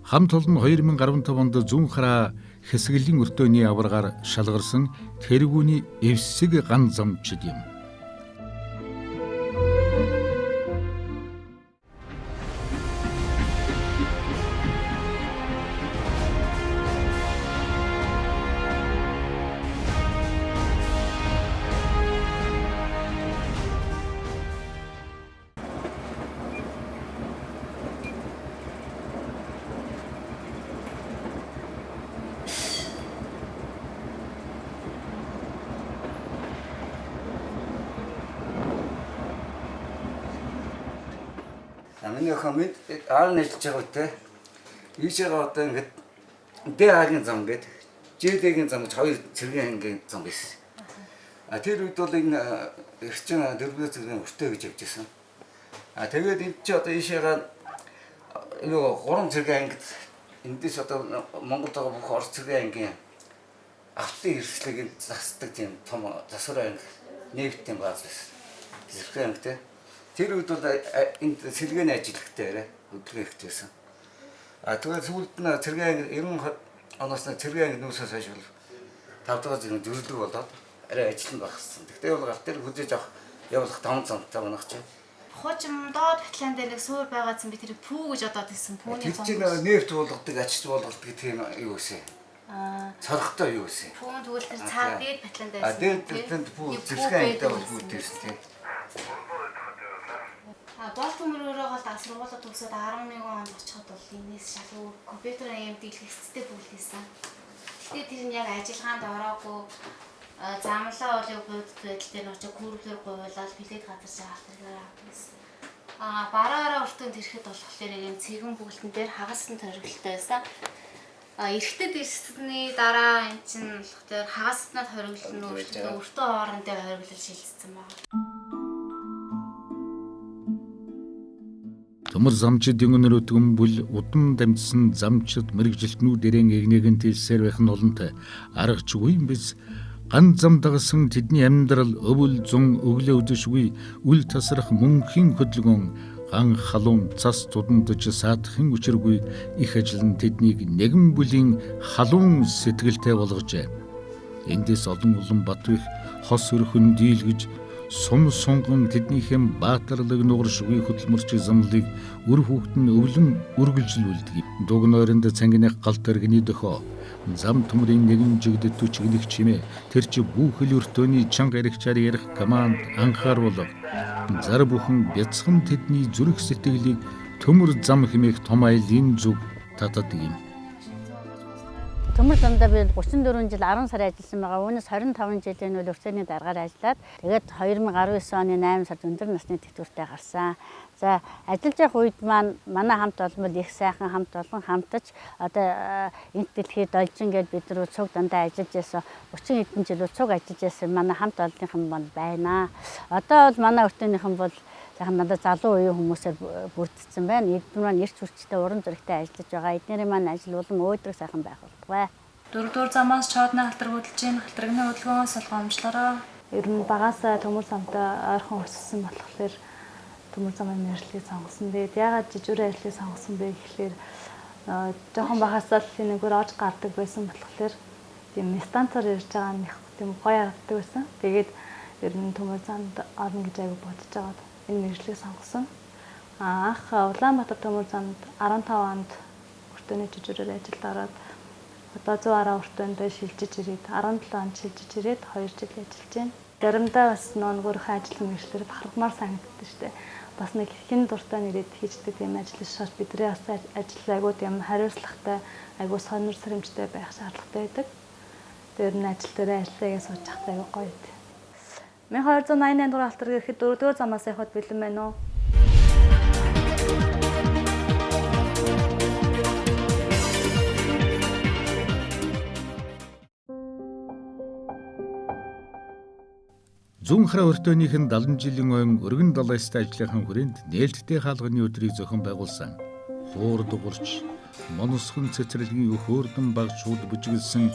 S1: Хамт олон 2015 онд зүүн хараа хэсгэлийн өртөөний аваргаар шалгарсан тэргүүний эвсэг ган замчид юм.
S2: Миний комент аав нэрлж байгаа үтэй. Ийшээгээ одоо ингээд Д-гийн зам гээд Ж-гийн зам гэж хоёр цэргийн ангийн зам байсан. Тэр үед бол энэ эрчим дөрвөн цэргийн өртөө гэж явж байсан. Тэгээд энэ чи одоо ийшээгээ юу гурван цэргийн ангид эндээс одоо Монголд байгаа бүх орц цэргийн ангийн автын хэрэгслийг засдаг тийм том засвар анги нефтийн бааз байсан. Цэргийн ангитай. Тэр үед бол энд сэлгээний ажиллагтай хөдөлгөөн ихтэйсэн. Тэгээд сүүлд нь цэргийн 90 оноос нь цэргийн нүүсээс хойш бол 5 дахь зэрэг зөрөлдөг болоод арай ажил нь багассан. Тэгтээ бол гал дээр хүзээж авах явуулах 5 цамтай манах чинь.
S8: Хуучин доод батлан дээр нэг суур байгаадсан би тэр пүү гэж одоод ирсэн. Пүүний
S2: цом. Тэр чинь нефт болгодог, ачиж болгодог тийм юу гэсэн. Цорхтой юу гэсэн.
S8: Пүүн тэгвэл тэр цаад дээд батлан дээр.
S2: Дээд пүү цэргийн ангитай бол гүйтэйсэн тийм.
S8: Гол төмөрөөрөө гол сургуулаа төгсөөд 11 онд очиход бол энэс шал компьютерын юм дэлгэцтэй бүлдээсэн. Гэтэ тэр нь яг ажиллагаанд ороогүй замлаа бол яг бодит байдал дээр очиж курвлэр гуйлал билет газар жаалт тэргээр авсан. Бараараа өртөнд ирэхэд болохоор юм цэгэн бүгэлтэн дээр хагассан төрөлтэй байсан. Эрэхтэд ирсний дараа эн чинь болохоор хагаснад хориглон өртөө хооронд дээр хориглол шилжсэн байна.
S1: Төмөр замчид өнгөнөр өтгөн удам дамжсан замчид мэрэгжилтнүүдэрэн эгнэгэн тэлсээр байх нь олонтой аргачлгүй юм биз. Ган зам дагсан тэдний амьдрал өвөл зун өглөө өдөшгүй үл тасрах мөнхийн хөдөлгөөн ган халуун цас тудандж саадахын учиргүй их ажил нь тэднийг нэгэн бүлийн халуун сэтгэлтэй болгожээ. Эндээс олон бат их хос өрхөн дийлгэж сум сунган тэднийхэн баатарлаг нугаршгүй хөдөлмөрч замлыг үр хүүхэд нь өвлөн үргэлжлүүлдэг. Дуг нойронд цангиных галт тэрэгний дөхөө зам төмрийн нэгэн жигдэд түчгнэх чимээ тэр чи бүхэл өртөөний чанга яригчаар ярих команд анхааруулга зар бүхэн бяцхан тэдний зүрх сэтгэлийг төмөр зам хэмээх том айлын зүг татдаг юм.
S3: Төмөр замдаа би 34 жил 10 сар ажилласан байгаа. Үүнээс 25 жилийн үйл өртөөний дараагаар ажиллаад тэгээд 2019 оны 8 сард өндөр насны тэтгэвртэй гарсан. За ажиллаж явах үед манай хамт олон бол их сайхан хамт олон хамтаж одоо энт дэлхийд олжин гээд бид рүү цуг дандаа ажиллаж байсан 30 хэдэн жилүүд цуг ажиллаж байсан манай хамт олонныхан бол байна. Одоо бол манай өртөөнийхэн бол надад залуу үеийн хүмүүсээр бүрдсэн байна. Эдгээр маань эрч хүчтэй уран зурагтай ажиллаж байгаа. Эднэрийн маань ажил улам өөдрөг сайхан байх болтугай.
S22: 4-р замаас чоодны халтар хөдөлж ийн халтаргны хөдөлгөөнөөс олгоомжлороо.
S23: Ер нь багаасаа төмөр замтай ойрхон өссөн болохоор төмөр замын мэржлийг сонгосон. Тэгээд ягаад жижигрээ ажлыг сонгосон бэ гэхээр жоохон багаасаа л нэгөр оож гардаг байсан болохоор тийм станцаар ирж байгаа нэг тийм гоё харагддаг байсан. Тэгээд ер нь төмөр замд орно гэж аяг бодож байгаа. Энэ мэржлийг сонгосон. Анх Улаанбаатар төмөр замд 15 онд өртөөний жижигрээр ажилд ороод одоо 100 гаруй өртөөнд шилжиж ирээд 17 онд шилжиж ирээд 2 жил ажиллаж байна. Заримдаа бас нөгөөрийнхөө ажил мэргэжлэр бахархмаар санагддаг шүү дээ. Бас нэг хин дуртай нэрэд хийждэг тийм ажил шаш бидний бас ажил айгуу тийм хариуцлагатай айгуу сонир сэрэмжтэй байх шаардлагатай байдаг. Тэр нь ажил дээр ажиллагаа сууж захтай айгуу гоё дээ. 1288 дугаар халтар гэхэд 4-р замаас явахад бэлэн байна уу?
S1: Зүүн хараа өртөөнийхэн 70 жилийн ойн өргөн далайстай ажлынхан хүрээнд нээлттэй хаалганы өдрийг зохион байгуулсан. Хуур дугуурч, моносхон цэцэрлэгийн өхөөрдөн багшууд бүжиглсэн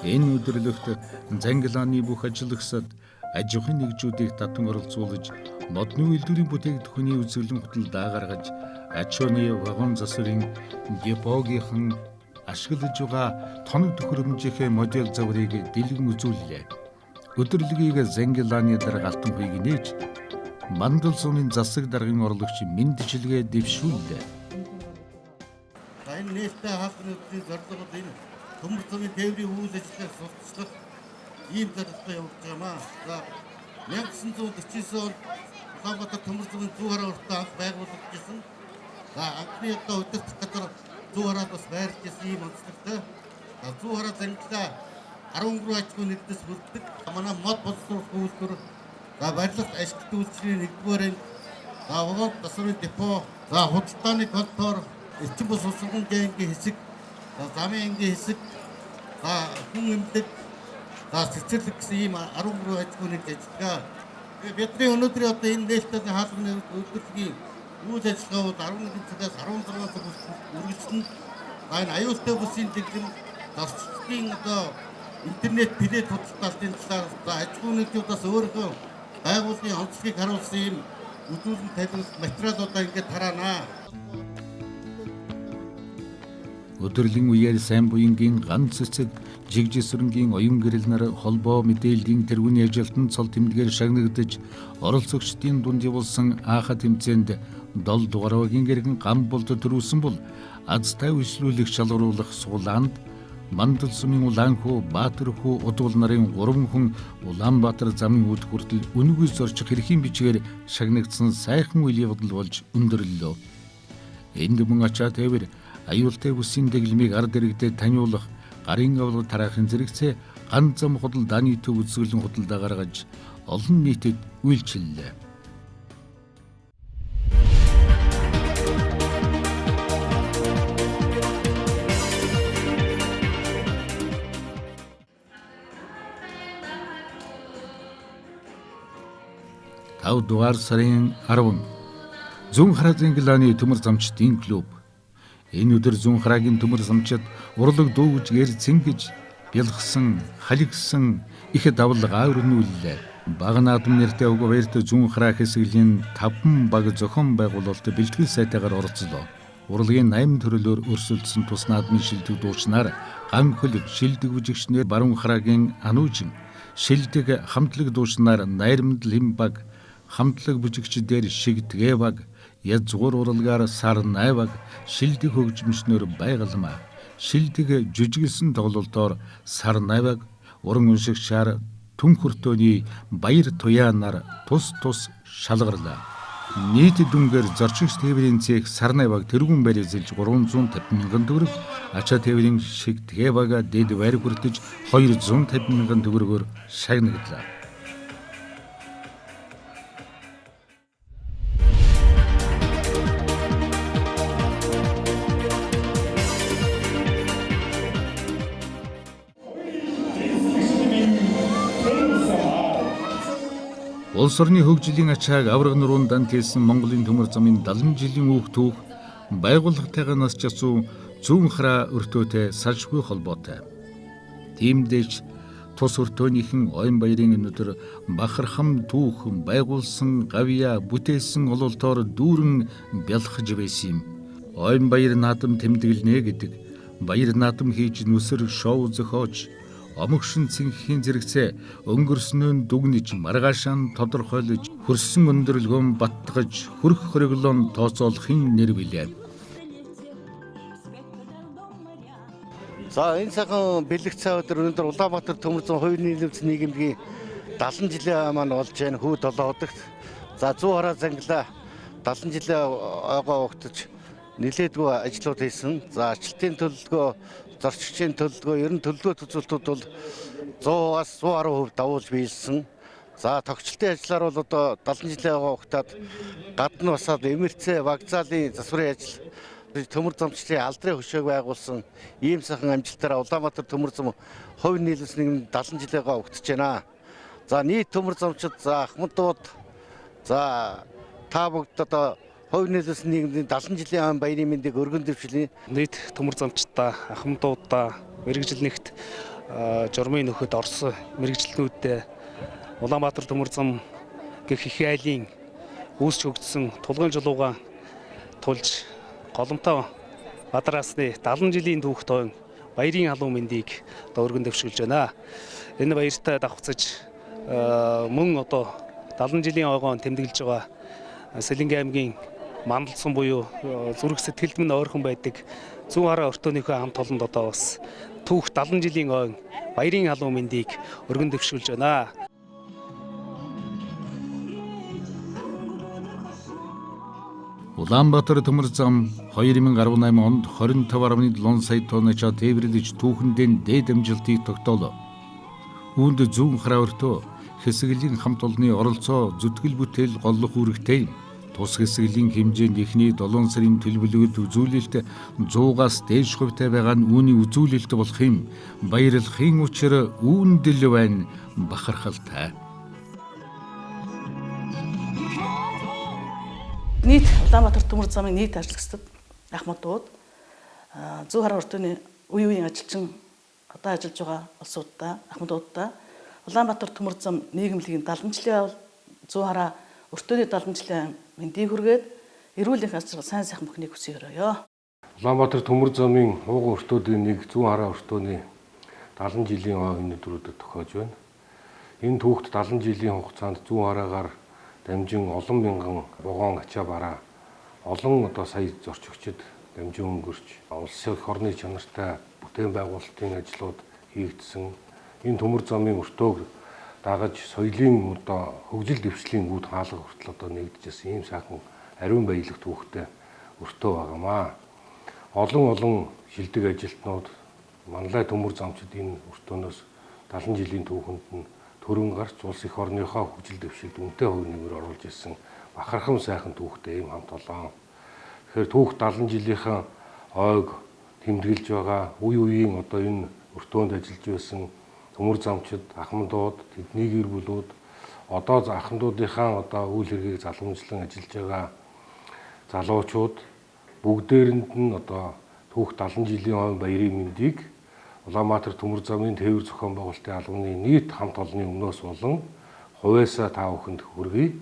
S1: энэ өдөрлөгт Зангилааны бүх ажилгсад аж ахуйн нэгжүүдийг татан оролцуулж, модны үйлдвэрийн бүтээгдэхүүний үзэсгэлэн худалдаа гаргаж, аж ахуйн вагон засварын депогийнхан ашиглаж байгаа тоног төхөөрөмжийнхээ модель заврыг дэлгэн үзүүллээ. Өдөрлөгийг Зангилааны дарга алтан хуйг нээж мандал сумын засаг даргын орлогч мэндчилгээ дэвшүүллээ.
S24: Энэ нээлттэй хаалганы өдрийн зорилго бол энэ төмөр замын тээврийн үйл ажиллагааг сурталчлах ийм зорилготой явагдаж байна. За 1949 онд Улаанбаатар төмөр замын 100 гаруй өртөө анх байгуулагдсан. За анхны одоо удирдах газар 100 гараад бас байрлаж ирсэн ийм онцлогтой. 100 гараа Зангилаа 13 аж ахуйн нэгдэс бүрддэг. Манай мод боловсруулах үйлдвэр, за барилгад ашигт үйлчлэлийн нэгдүгээр анги, за вагон засварын депо, за худалдааны контор, эрчим бус усалгын ангийн хэсэг, за замын ангийн хэсэг, за хүн эмнэлэг, за цэцэрлэг гэсэн ийм 13 аж ахуйн нэгд ажиллагаа. Бидний өнөөдрийн одоо энэ нээлттэй хаалганы үйлдвэрлэлийн үйл ажиллагаа бол 11 цагаас 16 цаг үргэлжлэн. За энэ аюултай бүсийн дэглэм, зарчдын одоо интернет плэт худалдаалтын талаар за аж ахуйн нэгжүүдээс өөрийнхөө байгууллагын онцлогийг харуулсан ийм үзүүлэн танилцуулах материалуудаа ингээд тараана.
S1: Өдөрлийн үеэр сайн буянгийн ганц цэцэг жигжисрэнгийн оюун гэрэл нар холбоо мэдээллийн тэргүүний ажилтан цол тэмдгээр шагнагдаж оролцогчдын дунд явуулсан ааха тэмцээнд 7 дугаарагийн гэргэн гам болд төрүүлсэн бол азтай үйлчлүүлэх шалгаруулах суулаанд мандал сумын Улаанхүү, Баатархүү удвал нарын 3 хүн Улаанбаатар замын үүд хүртэл үнэгүй зорчих хэрхэн бичгээр шагнагдсан сайхан үйл явдал болж өндөрлөө. Энд мөн ачаа тээвэр аюултай бүсийн дэглэмийг ард иргэдэд таниулах, гарын авалга тараахын зэрэгцээ ганц зам худалдааны төв үзэсгэлэн худалдаа гаргаж олон нийтэд үйлчиллээ. Дугаар сарын 10 Зүүн хараа Зангилааны төмөр замчдын клуб. Энэ өдөр Зүүн хараагийн төмөр замчид урлаг дууж гэр цэнгэж бэлгсэн, халигсан их давлгаа өрнүүллээ. Баг наадам нэртэй угвэрт Зүүн хараа хэсэглийн 5 баг зохион байгуулалт бэлтгэл сайтаагаар оролцлоо. Урлагийн 8 төрлөөр өрсөлдсөн тус наадмын шилдэг дуучнаар ган хөлөг шилдэг бүжигчнэр баруун хараагийн Ануужин, шилдэг хамтлаг дуушнаар Найрамдал хэм баг, хамтлаг бүжигчдээр Шигтгэ баг, язгуур уралгаар Сарнай баг, шилдэг хөгжмөснөр Байгалмаа, шилдэг жүжиглсэн тоглолтоор Сарнай баг, уран уншигчаар Түн хүртөөний Баяр Туяанаар тус шалгарлаа. Нийт дүнгээр зорчигч тээврийн цех Сарнай баг тэргүүн байр эзэлж 350 мянган төгрөг, ачаа тээврийн Шигтгэ бага дэд байр хүртэж 250 мянган төгрөгөөр шагнаглаа. Улс орны хөгжлийн ачааг авраг нуруунд дамжуулсан Монголын төмөр замын 70 жилийн өөх түүх байгууллагатайгаа нас часуу зүүн хараа өртөөтэй салшгүй холбоотой. Тиймдээч тус өртөөнийхэн Ойн баярын өнөдөр бахархам түүх байгуулсан гавья бүтээсэн ололтоор дүүрэн бялхаж байсан юм. Ойн баяр наадам тэмдэглэнэ гэдэг баяр наадам хийж нүсэр шоу зохиож омогшин цэнхийн зэрэгцээ өнгөрснөө дүгнэж маргаашаан тодорхойлож хөрсөн өндөрлгөөн баттгаж хөрөх хориглон тооцоолохын нэр билээ.
S2: За энэ цагаан бэлэг цай өдөр өнөөдөр Улаанбаатар төмөр зам хувийн нийлэмц нийгэмгийн 70 жилийн маань болж байна. Хүү 7 хоногт. За 100 хараа зангилаа 70 жилийн ойгоо угтаж нэлээдгүй ажлууд хийсэн. За ачлалтын төлөвлөгөө, зорчигчийн төлөвлөгөө, ерөн төлөвлөгөө төзөөлтүүд бол 100-аас 110% давуулж биелсэн. За тогтчлтын ажлаар бол одоо 70 жилийн ойгоо угтаад гадна басаад эмэрцээ вокзалын засварын ажил төмөр замчлалын алдрын хөшөөг байгуулсан ийм сайхан амжилтаараа Улаанбаатар төмөр зам хувийн нийлэмц нийгэм 70 жилийнхаа угтаж байна. За нийт төмөр замчид за Ахмадууд за та бүгд одоо хувийн нийлэмц нийгмийн 70 жилийн баярын мэндийг өргөн дэвшилээ.
S5: Нийт төмөр замчдаа, Ахмадуудаа, мэрэгжилнэгт журмын нөхөд Орос мэрэгжилнүүдэд Улаанбаатар төмөр зам гэх их айлын үүсч хөгжсөн тулгын жолоогаа тулж голомтой бадараасны 70 жилийн түүх тойн баярын халуун мэндийг одоо өргөн дэвшүүлж байна. Энэ баяртай давхцаж мөн одоо 70 жилийн ойгоон тэмдэглэж байгаа Сэлэнгэ аймгийн Мандалсан буюу зүрх сэтгэлд минь ойрхон байдаг зүүн хараа өртөөнийхөө хамт олонд одоо бас түүх 70 жилийн ойн баярын халуун мэндийг өргөн дэвшүүлж байна.
S1: Улаанбаатар төмөр зам 2018 онд 25.7 сая тонн ачаа тээвэрлэж түүхэндээ дээд амжилтыг тогтоолоо. Үүнд зүүн хараа өртөө хэсэглийн хамт олонны оролцоо зүтгэл бүтээл голлох үүрэгтэй. Тус хэсэглийн хэмжээнд эхний 7 сарын төлөвлөгөөд үзүүлэлт 100-аас дээш хувьтай байгаа нь үүний үзүүлэлт болох юм. Баярлахын учир үүнд л байна бахархалтай.
S4: Нийт Улаанбаатар төмөр замын нийт ажиллагчдад Ахмадууд зүүн хараа өртөөний үе үеийн ажилчин одоо ажиллаж байгаа улсуудаа Ахмадуудаа Улаанбаатар төмөр зам нийгэмлэгийн 70 жилийн зүүн хараа өртөөний 70 жилийн мэндийг хүргээд эрүүл их ажил сайн сайхан бүхнийг хүсье өрөөё.
S6: Улаанбаатар төмөр замын хууган өртөөдийн нэг зүүн хараа өртөөний 70 жилийн өнөдрүүдэд тохиож байна. Энэ түүхт 70 жилийн хугацаанд зүүн хараагаар дамжин олон мянган вагон ачаа бараа олон одоо сая зорчигчид дамжин өнгөрч улсын их орны чанартай бүтээн байгуулалтын ажлууд хийгдсэн. Энэ төмөр замын өртөөг дагаж соёлын одоо хөгжил дэвшлийн үүд хаалга хүртэл одоо нэгдэжсэн ийм сайхан ариун баялаг түүхтэй өртөө байгаамаа. Олон шилдэг ажилтнууд манлай төмөр замчид энэ өртөөнөөс 70 жилийн түүхэнд нь төрөн гарч улс их орныхоо хөгжил дэвшилд үнэтэй хувь нэмэр оруулж ирсэн бахархам сайхан түүхтэй ийм хамт олон. Тэгэхээр түүх 70 жилийнхэн ойг тэмдэглэж байгаа үе үеийн одоо энэ өртөөнд ажиллаж байсан төмөр замчид, ахмадууд, тэдний гэр бүлүүд одоо ахмадуудынхаа одоо үйл хэргийг залгамжлан ажиллаж байгаа залуучууд бүгдээрэнд нь одоо түүх 70 жилийн ойн баярын мэндийг Улаанбаатар төмөр замын тээвэр зохион байгуулалтын албаны нийт хамт олонны өмнөөс болон хувьяасаа та бүхэнд хүргэе.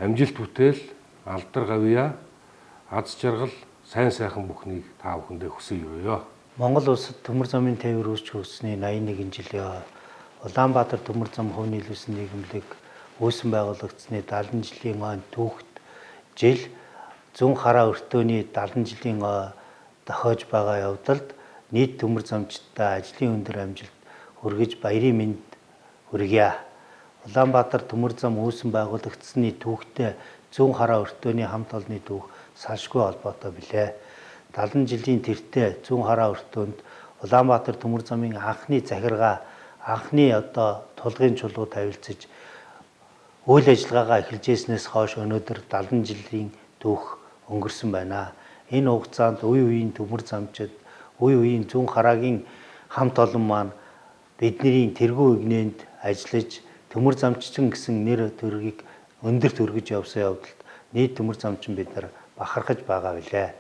S6: Амжилт бүтээл, алдар гавья, аз жаргал, сайн сайхан бүхнийг та бүхэндээ хүсье өрөөё.
S9: Монгол улсад төмөр замын тээвэр үүсч хөгжсөний 81 жилийн
S2: Улаанбаатар төмөр зам хувь нийлүүлсэн нийгэмлэг үүсгэн байгуулагдсны 70 жилийн ойн түүхт жил зүүн хараа өртөөний 70 жилийн дохиож байгаа явдалд нийт төмөр замчдаа ажлын өндөр амжилт хүргэж баярын мэнд хүргье. Улаанбаатар төмөр зам үүсгэн байгуулагдсны түүхтэй зүүн хараа өртөөний хамт олонны түүх салшгүй холбоотой билээ. 70 жилийн тэртээ зүүн хараа өртөөнд Улаанбаатар төмөр замын анхны захиргаа анхны тулгын чулуу тавилцаж үйл ажиллагаагаа эхэлжсэнээс хойш өнөөдөр 70 жилийн түүх өнгөрсөн байна. Энэ хугацаанд үе үеийн төмөр замчид, үе үеийн зүүн хараагийн хамт олон маань бидний тэргүү игнэнд ажиллаж төмөр замччин гэсэн нэр төргийг өндөр төргөж явсан явдалд нийт төмөр замчин бид нар бахархаж байгаа билээ.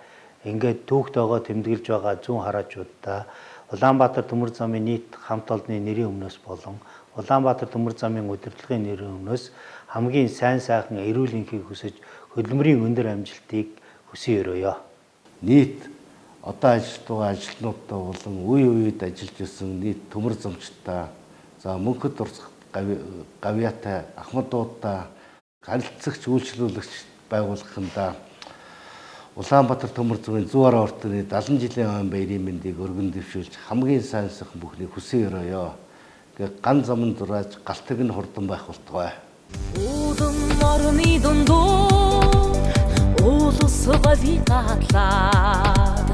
S2: Ингээд түүхт байгаа тэмдэглэж байгаа зүүн хараачуудаа Улаанбаатар төмөр замын нийт хамт олонны нэрийн өмнөөс болон Улаанбаатар төмөр замын удирдлагын нэрийн өмнөөс хамгийн сайн сайхан эрүүл энхийг хүсэж хөдөлмөрийн өндөр амжилтыг хүсэн өрөөё. Нийт одоо ажиллаж байгаа ажилтнуудаа болон үе үед ажиллаж исэн нийт төмөр замчдаа за мөнхөд урсгал гавьяатай ахмадуудаа харилцагч үйлчлүүлэгч байгууллагында Улаанбаатар төмөр замын зүүн хараа өртөөний 70 жилийн ойн баярын мэндийг өргөн дэвшүүлж хамгийн сайн сайхан бүхнийг хүсэн өрөөё. Ган замын зурааж галтэг нь хурдан байх болтугай.
S17: Уудам орны дундуур улусгаа вигатлаад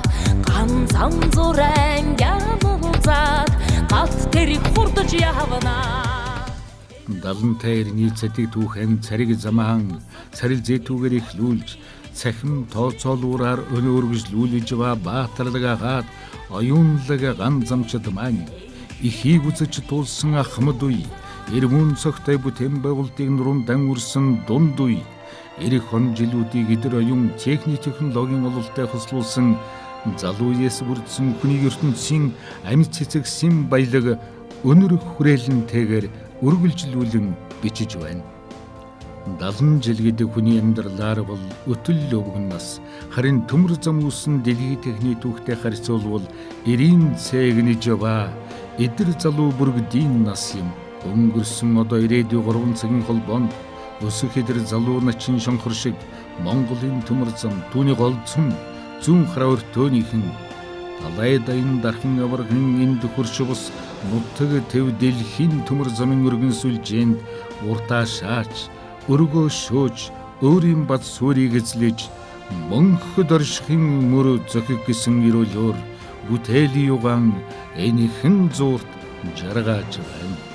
S17: ган зам зуран ямуулзаад галт тэрийг хурдж явна.
S1: 70 тайрны цэдийг түүхэн цариг замаан царил зэтүүгээр ихлүүлж цахим тооцоолуураар өнөөргөжлүүлж баатарлагаагаад оюунлаг ган замчд маань ихийг үзэж тулсан ахмад үе эрмүн цогтой бүтээн байгуулалтын нуруудан үрсэн дунд үе эх хон жилүүдийг эдэр оюун техникийн ололттой хослуулсан залуу үеэс бүрдсэн хүний ертөнцийн амьд цэцэгсэн баялаг өнөр хүрээлэнтэйгээр үргэлжлүүлэн бичиж байна. 70 жил гэдэг хүний амьдралаар бол өтөл өвгөн нас харин төмөр зам үүсэн дэлхийн техний түүхтэй харьцуулбал 90 цэгнэж ба эдэр залуу бүргэдийн нас юм. Өнгөрсөн одоо 93 цагийн холбоонд өсөх эдэр залуу начин шонхор шиг Монголын төмөр зам түүний голцсон зүүн хараа өртөөнийхэн талай дайн дархан аваргын энд хурш бус нутаг төв дэлхийн төмөр замын өргөн сүлжээнд уртаа шаач өргөө шөөж өөрийн бат суурийг эзлэж мөнхөд оршихын мөр зохиг гэсэн ирүүлөөр бүтээлийн юган энийхэн зуурт жаргаж байна.